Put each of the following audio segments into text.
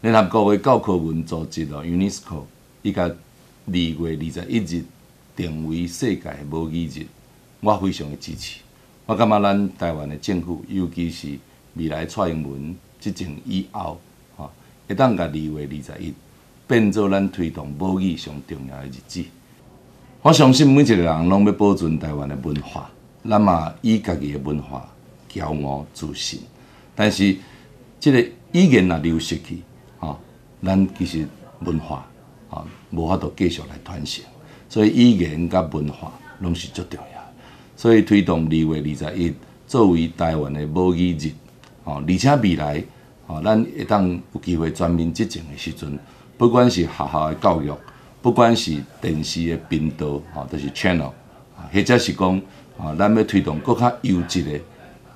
联合国的教科文组织UNESCO 伊甲2月21日定为世界母语日，我非常的支持。我感觉咱台湾的政府，尤其是未来蔡英文执政以后，会当甲2月21变做咱推动母语上重要的日子。我相信每一个人拢要保存台湾的文化，咱嘛以家己的文化骄傲自信。但是，这个语言若流失去，咱其实文化无法度继续来传承。所以语言甲文化拢是足重要。所以推动2月21作为台湾的母语日，而且未来咱会当有机会全面执政的时阵，不管是学校的教育，不管是电视的频道，就是 channel， 或者是讲咱要推动更较优质的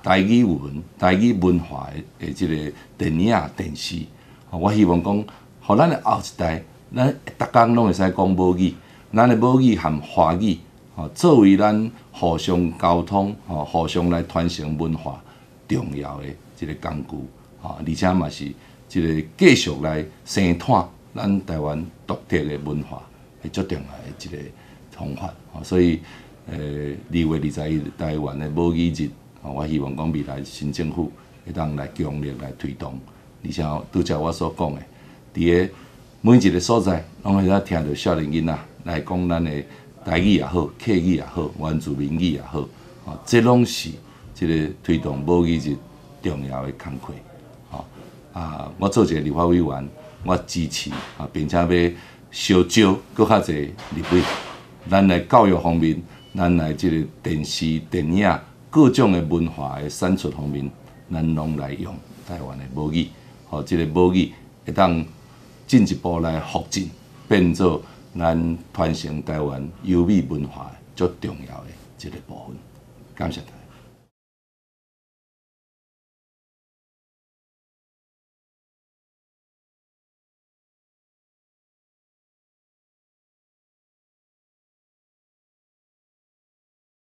台语文、台语文化的这个电影、电视，我希望讲，互咱的后一代，咱逐工拢会使讲母语，咱的母语和华语，作为咱互相沟通、互相来传承文化重要的这个工具，而且嘛是这个继续来生产咱台湾独特的文化，是最重要的一个方法。所以2月21日台湾的母语日，我希望讲未来新政府会当来强力来推动，而且拄则我所讲的，伫个每一个所在，拢会当听到少年囡仔来讲咱的台语也好、客语也好、原住民语也好，这拢是这个推动母语日重要的工课。我做一个立法委员，我支持并且要烧招搁较侪立委，咱来教育方面，咱来这个电视、电影各种的文化的产出方面，咱拢来用台湾的母语，这个母语会当进一步来发展，变做咱传承台湾优美文化最重要的一个部分。感谢大家。